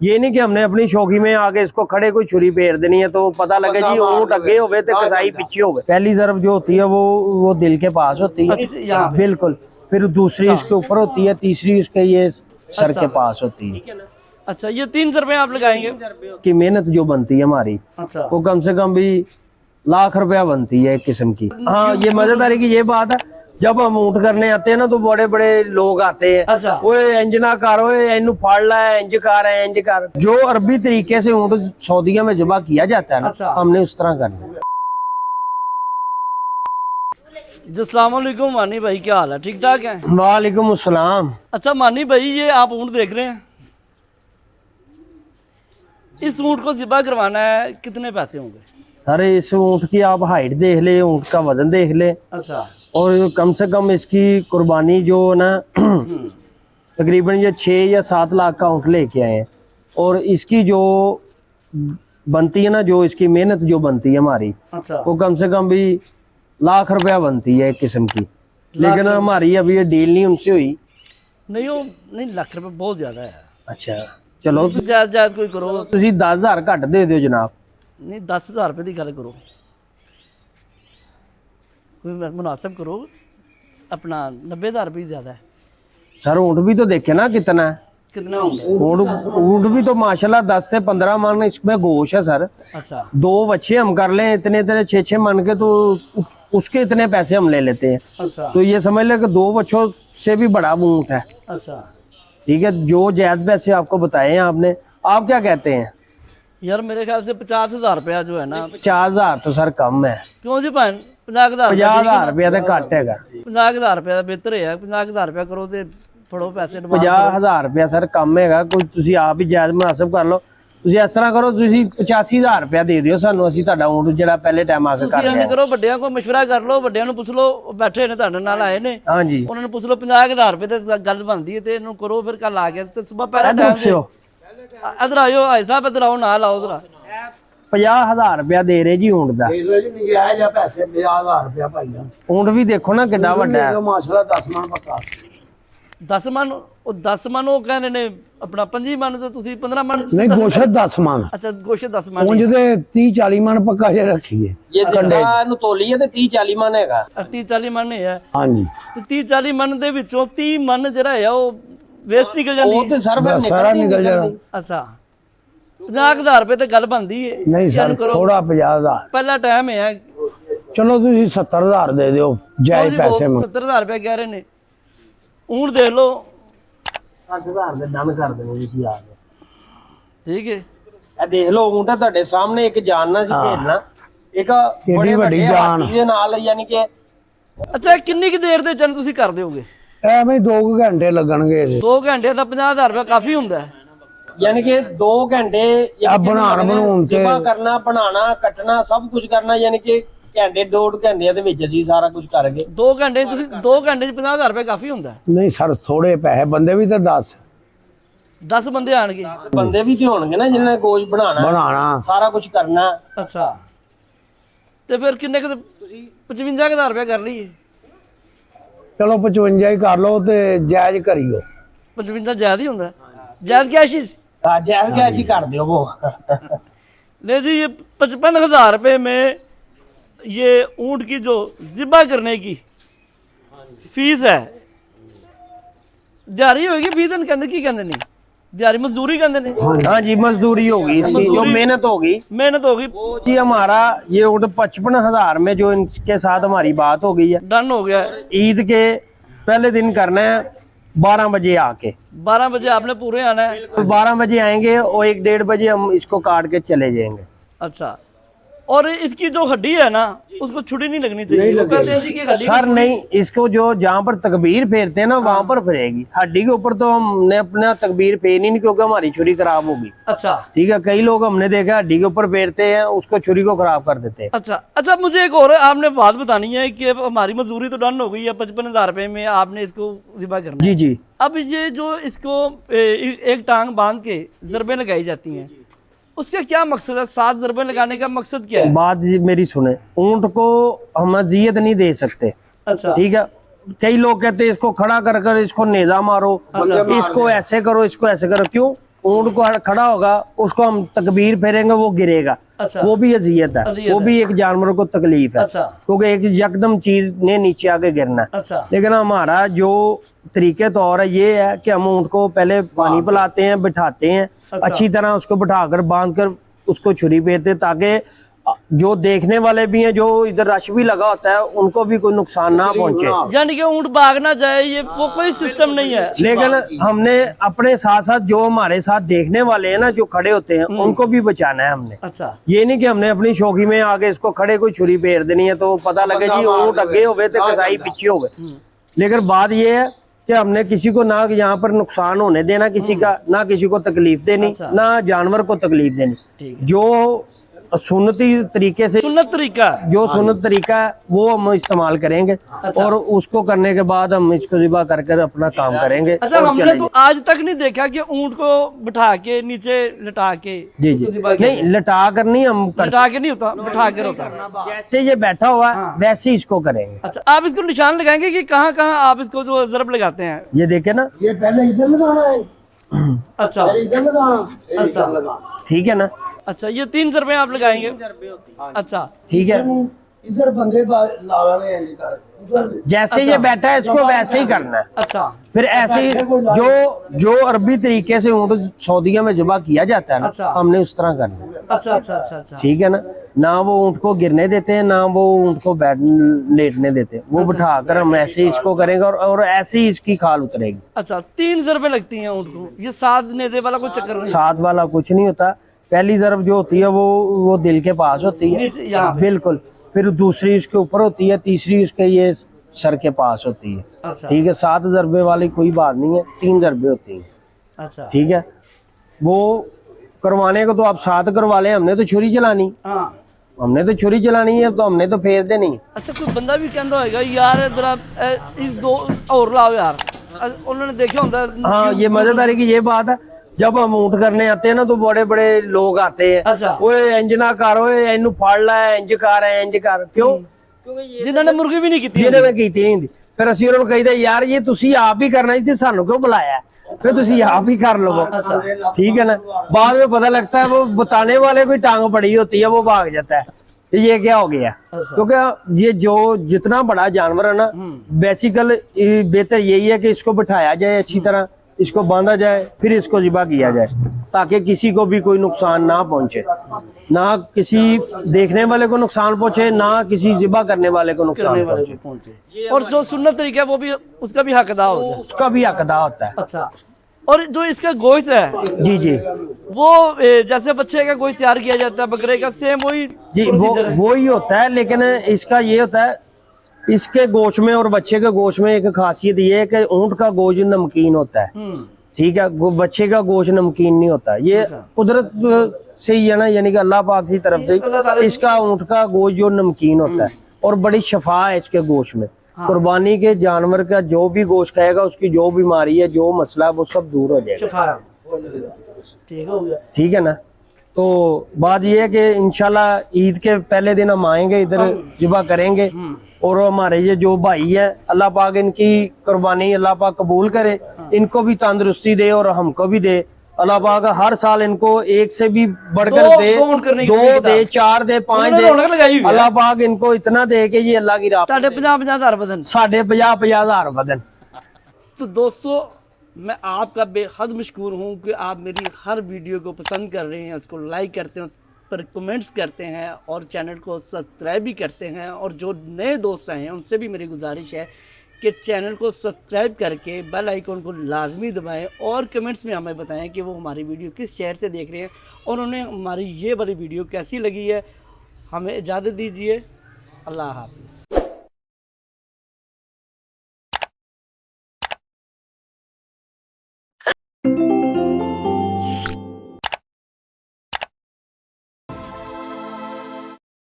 ये नहीं कि हमने अपनी शौकी में आगे इसको खड़े कोई छुरी फेर देनी है तो पता लगे जी ऊंट अगे होवे तो कसाई पीछे होवे। पहली ज़रब जो होती है वो दिल के पास होती है, बिल्कुल। फिर दूसरी इसके ऊपर होती है, तीसरी उसके ये सर के पास होती है। अच्छा, ये 3 ज़रबे आप लगाएंगे की मेहनत जो बनती है हमारी, अच्छा, वो कम से कम भी लाख रुपया बनती है एक किस्म की। हाँ, ये मजेदारी की ये बात है, जब हम ऊंट करने आते हैं ना तो बड़े बड़े लोग आते हैं, अच्छा, वो इंज ना करो, इनू फाड़ ला, इंज कर, इंज कर। जो अरबी तरीके से ऊंट सऊदीया में जबा किया जाता है ना, अच्छा, हमने उस तरह करना। अस्सलाम वालेकुम मानी भाई, क्या हाल है? ठीक ठाक है? वालेकुम अस्सलाम। अच्छा मानी भाई, ये आप ऊंट देख रहे हैं, इस ऊंट को ज़िबा करवाना है, कितने पैसे होंगे? अरे इस ऊंट की आप हाइट देख ले, ऊंट का वजन देख ले, अच्छा, और कम से कम इसकी कुर्बानी जो ना तकरीबन ये 6 या 7 लाख का ऊंट लेके आए हैं। और इसकी जो बनती है ना, जो इसकी मेहनत जो बनती है हमारी, अच्छा, वो कम से कम भी लाख रुपया बनती है एक किस्म की। लेकिन हमारी अभी ये डील नहीं उनसे हुई। नहीं वो नहीं, लाख रुपए बहुत ज़्यादा है। अच्छा चलो, जायज़ जायज़ कोई करो। ਤੁਸੀਂ 10,000 ਘੱਟ ਦੇ ਦਿਓ जनाब। नहीं 10,000 रुपये की गल करो, कोई मुनासिब करो, अपना 90,000 रुपये ज़्यादा है। सर ऊंट भी तो देखे ना कितना है, कितना होंगे? ऊंट भी तो माशाल्लाह 10 से 15 मन इसमें गोश है सर। अच्छा, 2 बच्चे हम कर लें इतने इतने 6-6 मन के, तो उसके इतने पैसे हम ले लेते हैं। अच्छा, तो ये समझ ले कि 2 बच्चों से भी बड़ा ऊंट है। अच्छा, ठीक है, जो जायज पैसे आपको बताए हैं आपने, आप क्या कहते हैं? यार मेरे ख्याल से 50,000 रुपया जो है ना। 50,000 तो सर कम है। क्यों जी भैन? 50,000 50,000 रुपया तो घट है। 50,000 रुपया बेहतर है, 50,000 रुपया करो तो फड़ो पैसे। 50,000 रुपया सर कम है, कोई तुसी आप ही जायज मुनासिब कर लो। ਤੁਸੀਂ ਇਸ ਤਰ੍ਹਾਂ ਕਰੋ, ਤੁਸੀਂ 85,000 ਰੁਪਇਆ ਦੇ ਦਿਓ ਸਾਨੂੰ, ਅਸੀਂ ਤੁਹਾਡਾ ਊਂਟ ਜਿਹੜਾ ਪਹਿਲੇ ਟਾਈਮ ਆ ਕੇ ਕਰ ਤੁਸੀਂ ਕਰੋ, ਵੱਡਿਆਂ ਕੋਲ ਮਸ਼ਵਰਾ ਕਰ ਲਓ, ਵੱਡਿਆਂ ਨੂੰ ਪੁੱਛ ਲਓ, ਬੈਠੇ ਨੇ ਤੁਹਾਡੇ ਨਾਲ ਆਏ ਨੇ, ਹਾਂਜੀ ਉਹਨਾਂ ਨੂੰ ਪੁੱਛ ਲਓ 50,000 ਰੁਪਏ ਤੇ ਗੱਲ ਬਣਦੀ ਹੈ ਤੇ ਇਹਨੂੰ ਕਰੋ, ਫਿਰ ਕੱਲ ਆ ਗਿਆ ਤੇ ਸਵੇਰ ਪਹਿਲਾ ਟਾਈਮ ਇਧਰ ਆਇਓ, ਭਾਈ ਸਾਹਿਬ ਇਧਰ ਆਓ, ਨਾਲ ਆਓ ਇਧਰ। 50,000 ਰੁਪਇਆ ਦੇ ਰਹੇ ਜੀ ਊਂਟ ਦਾ। ਦੇਖ ਲਓ ਜੀ, ਨਜਾਇਜ਼ ਆ ਪੈਸੇ। 50,000 ਰੁਪਇਆ ਭਾਈ ਆ। ਊਂਟ ਵੀ ਦੇਖੋ ਨਾ ਕਿੱਡਾ ਵੱਡਾ ਹੈ ਮਾਸ਼ਾਅੱਲਾ, 10 ਮਣ ਪੱਕਾ। 10 ਮਣ, ਉਹ 10 ਮਣ ਉਹ ਕਹਿੰਦੇ ਨੇ, ਆਪਣਾ 25 ਮਣ ਤੇ ਤੁਸੀਂ 15 ਮਣ। ਨਹੀਂ, ਗੋਸ਼ਤ 10 ਮਣ। ਅੱਛਾ, ਗੋਸ਼ਤ 10 ਮਣ। ਉਂਝ ਦੇ 30-40 ਮਣ ਪੱਕਾ ਜੇ ਰੱਖੀਏ। ਇਹ ਜਿਹੜਾ ਨੂੰ ਤੋਲੀਏ ਤੇ 30-40 ਮਣ ਹੈਗਾ। 30-40 ਮਣ ਹੈ। ਹਾਂਜੀ, ਤੇ 30-40 ਮਣ ਦੇ ਵਿੱਚੋਂ 30 ਮਣ ਜਿਹੜਾ ਹੈ ਉਹ ਵੇਸਟ ਨਿਕਲ ਜਾਂਦੀ ਹੈ। ਉਹ ਤੇ ਸਰ ਫਿਰ ਸਾਰਾ ਨਿਕਲ ਜਾਣਾ। ਅੱਛਾ, 50,000 ਰੁਪਏ ਤੇ ਗੱਲ ਬਣਦੀ ਹੈ। ਨਹੀਂ ਸਰ, ਥੋੜਾ 50,000 ਪਹਿਲਾ ਟਾਈਮ ਹੈ। ਚਲੋ ਤੁਸੀਂ 70,000 ਦੇ ਦਿਓ, ਜਾਇਜ਼ ਪੈਸੇ। 70,000 ਰੁਪਏ ਕਹਿ ਰਹੇ ਨੇ। ਊਂਟ ਦੇਖ ਲਓ, 60,000 ਦੇ ਡਨ ਕਰ ਦੇਣੇ ਜੀ ਆ ਕੇ। ਠੀਕ ਹੈ, ਇਹ ਦੇਖ ਲਓ ਊਂਟ ਹੈ ਤੁਹਾਡੇ ਸਾਹਮਣੇ, ਇੱਕ ਜਾਨਣਾ ਸੀ ਖੇਡਣਾ, ਇੱਕ ਬੜੀ ਵੱਡੀ ਜਾਨ ਦੇ ਨਾਲ, ਯਾਨੀ ਕਿ। ਅੱਛਾ, ਕਿੰਨੀ ਕਿ ਦੇਰ ਦੇ ਚੰਨ ਤੁਸੀਂ ਕਰ ਦਿਓਗੇ? ਐਵੇਂ 2 ਘੰਟੇ ਲੱਗਣਗੇ ਇਹਦੇ। 2 ਘੰਟੇ ਦਾ 50,000 ਰੁਪਏ ਕਾਫੀ ਹੁੰਦਾ ਹੈ। ਯਾਨੀ ਕਿ 2 ਘੰਟੇ ਬਣਾਉਣ ਤੇ ਕਰਨਾ, ਬਣਾਉਣਾ, ਕੱਟਣਾ, ਸਭ ਕੁਝ ਕਰਨਾ, ਯਾਨੀ ਕਿ ਘੰਟੇ 2 ਘੰਟਿਆਂ ਦੇ ਵਿੱਚ ਅਸੀਂ ਸਾਰਾ ਕੁਝ ਕਰ ਗਏ। 2 ਘੰਟੇ ਤੁਸੀਂ 2 ਘੰਟੇ 'ਚ 50,000 ਰੁਪਏ ਕਾਫੀ ਹੁੰਦਾ ਹੈ। ਨਹੀਂ ਸਰ, ਥੋੜੇ ਪੈਸੇ, ਬੰਦੇ ਵੀ ਤਾਂ 10 ਬੰਦੇ ਆਣਗੇ। ਬੰਦੇ ਵੀ ਤੇ ਹੋਣਗੇ ਨਾ ਜਿਹਨਾਂ ਨੇ ਗੋਸ਼ ਬਣਾਉਣਾ, ਸਾਰਾ ਕੁਝ ਕਰਨਾ। ਅੱਛਾ, ਤੇ ਫਿਰ ਕਿੰਨੇ ਕੁ ਤੁਸੀਂ 55,000 ਰੁਪਏ ਕਰ ਲਈਏ? ਚਲੋ 55 ਹੀ ਕਰ ਲਓ ਤੇ ਜਾਇਜ਼ ਕਰਿਓ। 55 ਜਾਇਜ਼ ਹੀ ਹੁੰਦਾ। ਜਾਇਜ਼ ਕੀ ਚੀਜ਼? जायज क्या ऐसी कर दो वो। ले जी, ये 55,000 रुपये में ये ऊंट की जो ज़िबा करने की फीस है, दिहाड़ी होगी, फीस कहते की कहते नहीं, दिहाड़ी मजदूरी कहते नहीं। हाँ जी, मजदूरी होगी इसकी, जो मेहनत होगी। मेहनत होगी जी। हमारा ये ऊंट 55,000 में जो इनके साथ हमारी बात हो गई है, डन हो गया। ईद के पहले दिन करना है 12 बजे आके। 12 बजे आपने पूरे आना है। तो 12 बजे आएंगे और 1-1.5 बजे हम इसको काट के चले जाएंगे। अच्छा, और इसकी जो हड्डी है ना, उसको छुरी नहीं लगनी चाहिए। वो कहते हैं जी कि हड्डी सर नहीं, इसको जो जहाँ पर तकबीर फेरते हैं ना, वहाँ पर फिरेगी। हड्डी के ऊपर तो हमने अपना तकबीर फेरनी नहीं, क्योंकि हमारी छुरी खराब होगी। अच्छा, ठीक है, कई लोग हमने देखा हड्डी के ऊपर फेरते हैं, उसको छुरी को खराब कर देते हैं। अच्छा। अच्छा, मुझे एक और आपने बात बतानी है कि हमारी मजदूरी तो डन हो गई है, 55,000 रुपये में आपने इसको ज़िबा करना है। जी जी। अब ये जो इसको एक टांग बांध के ज़रबे लगाई जाती हैं, उसका क्या मकसद है? 7 ज़रबे लगाने का मकसद क्या है? बात जी मेरी सुने, ऊंट को हम अजियत नहीं दे सकते। अच्छा, ठीक है, कई लोग कहते हैं इसको खड़ा कर कर इसको नेजा मारो, इसको ऐसे करो, इसको ऐसे करो। क्यों? ऊंट को खड़ा होगा, उसको हम तकबीर फेरेंगे, वो गिरेगा, अच्छा वो भी अजियत है, अजियत वो है। भी एक जानवर को तकलीफ है, अच्छा क्योंकि एक यकदम चीज ने नीचे आके गिरना है। अच्छा लेकिन हमारा जो तरीके तौर है ये है कि हम ऊंट को पहले पानी पिलाते हैं, बिठाते हैं, अच्छा। अच्छी तरह उसको बिठाकर बांध कर उसको छुरी फेरते हैं, ताकि जो देखने वाले भी हैं, जो इधर रश भी लगा होता है, उनको भी कोई नुकसान ना पहुंचे। यानी कि ऊंट भाग ना जाए, ये वो कोई सिस्टम नहीं है। लेकिन हमने अपने साथ साथ जो हमारे साथ देखने वाले हैं ना, जो खड़े होते हैं, उनको भी बचाना है हमने। अच्छा ये नहीं कि हमने अपनी शौकी में आगे इसको खड़े कोई छुरी फेर देनी है तो पता लगे जी ऊंट अगे हो गए तो कसाई पीछे हो गए। लेकिन बात ये है कि हमने किसी को ना यहाँ पर नुकसान होने देना किसी का, ना किसी को तकलीफ देनी, अच्छा। ना जानवर को तकलीफ देनी। ठीक है, जो सुन्नती तरीके से, सुन्नत तरीका है। जो सुन्नत तरीका है वो हम इस्तेमाल करेंगे, अच्छा। और उसको करने के बाद हम इसको ज़िबा कर कर अपना काम करेंगे। अच्छा और हमने चलेंगे। तो आज तक नहीं देखा कि ऊंट को बिठा के नीचे लटा के जी उसको जी ज़िबा किया नहीं, लटा कर नहीं हम करते, लटा के नहीं होता, बिठा कर होता है। जैसे ये बैठा हुआ है हाँ। वैसे ही इसको करेंगे। अच्छा आप इसको निशान लगाएंगे कि कहाँ कहाँ आप इसको जो ज़रब लगाते हैं? ये देखे ना, ये पहले इधर लगाना है, अच्छा इधर लगाना, अच्छा ठीक है ना, अच्छा ये 3 ज़रबे आप लगाएंगे? अच्छा ठीक है। इधर बंदे लाने हैं इधर, उधर जैसे ये बैठा है इसको वैसे ही करना है। अच्छा फिर ऐसे ही जो अरबी तरीके से ऊँट सऊदीया में ज़िबा किया जाता है ना, अच्छा। हमने उस तरह करना है। अच्छा अच्छा अच्छा अच्छा ठीक है ना, ना वो ऊँट को गिरने देते हैं, ना वो ऊँट को बैठ लेटने देते हैं, वो बिठा कर हम ऐसे ही इसको करेंगे, और ऐसे ही इसकी खाल उतरेगी। अच्छा 3 ज़रबे लगती हैं ऊँट को, ये 7 नेज़े वाला कोई चक्कर नहीं? साथ वाला कुछ नहीं होता। पहली ज़रब जो होती है वो दिल के पास होती है, नीचे यहाँ पे। बिल्कुल। फिर दूसरी उसके ऊपर होती है, तीसरी उसके ये सर के पास होती है। अच्छा ठीक है, 7 ज़रबे वाली कोई बात नहीं है, 3 ज़रबे होती हैं। अच्छा ठीक है, वो करवाने को तो आप 7 करवा लें, हमने तो छुरी चलानी, हाँ हमने तो छुरी चलानी है, तो हमने तो फेर देनी। अच्छा कोई बंदा भी कहता होगा यार जरा इस 2 और लाओ यार, उन्होंने देखा होता है। हाँ, ये मजेदारी की ये बात है, जब हम ऊँट करने आते हैं ना तो बड़े बड़े लोग आते हैं, अच्छा ओए इंजना कर, ओए इनू फड़ ला, इंज कर, इंज कर। क्यों? जिन्होंने मुर्गी भी नहीं की थी। ਜਿਹਨੇ ਮੈਂ ਕੀਤੀ ਨਹੀਂ ਹੁੰਦੀ। ਫਿਰ ਅਸੀਂ ਉਹਨਾਂ ਨੂੰ ਕਹੀਦਾ ਯਾਰ ਇਹ ਤੁਸੀਂ ਆਪ ਹੀ ਕਰਨਾ ਸੀ, ਸਾਨੂੰ ਕਿਉਂ ਬੁਲਾਇਆ? फिर ਤੁਸੀਂ आप ही कर लो। ठीक है ना, बाद में पता लगता है वो बताने वाले कोई टांग पड़ी होती है, वो भाग जाता है ये क्या हो गया। क्योंकि ये जो जितना बड़ा जानवर है ना, बेसिकल बेहतर यही है कि इसको बिठाया जाए अच्छी तरह, इसको बांधा जाए, फिर इसको ज़िबा किया जाए, ताकि किसी को भी कोई नुकसान ना पहुंचे, ना किसी देखने वाले को नुकसान पहुंचे, ना किसी ज़िबा करने वाले को नुकसान पहुंचे। और जो सुन्नत तरीका है वो भी उसका भी हक अदा होता है। उसका भी हक अदा होता है। अच्छा और जो इसका गोश्त है जी जी वो जैसे बच्चे का गोश्त तैयार किया जाता है बकरे का, सेम वही जी वो ही होता है। लेकिन इसका ये होता है, इसके गोश्त में और बच्चे के गोश्त में एक खासियत ये है कि ऊँट का गोश्त नमकीन होता है। ठीक है, बच्चे का गोश्त नमकीन नहीं होता। ये कुदरत से ही है ना, यानी कि अल्लाह पाक की तरफ से इसका ऊँट का गोश्त जो नमकीन होता है, और बड़ी शफा है इसके गोश्त में। कुर्बानी के जानवर का जो भी गोश्त खाएगा, उसकी जो बीमारी है, जो मसला है, वो सब दूर हो जाएगा। ठीक हो गया। ठीक है ना, तो बात ये है कि इंशाल्लाह ईद के पहले दिन हम आएंगे इधर, ज़िबा करेंगे, और हमारे ये जो भाई है, अल्लाह पाक इनकी कुर्बानी अल्लाह पाक कबूल करे, इनको भी तंदुरुस्ती दे और हमको भी दे। अल्लाह पाक हर साल इनको एक से भी बढ़कर दे, 2 दे, 4 दे, 5 दे। अल्लाह पाक इनको इतना दे कि ये अल्लाह की राह 50,000 बदन, 50,000 बदन। तो दोस्तों मैं आपका बेहद मशकूर हूँ कि आप मेरी हर वीडियो को पसंद कर रहे हैं, उसको लाइक करते हैं, उस पर कमेंट्स करते हैं, और चैनल को सब्सक्राइब भी करते हैं। और जो नए दोस्त आए हैं उनसे भी मेरी गुजारिश है कि चैनल को सब्सक्राइब करके बेल आइकन को लाजमी दबाएं, और कमेंट्स में हमें बताएं कि वो हमारी वीडियो किस शहर से देख रहे हैं और उन्हें हमारी ये वाली वीडियो कैसी लगी है। हमें इजाज़त दीजिए। अल्लाह हाफ़िज़।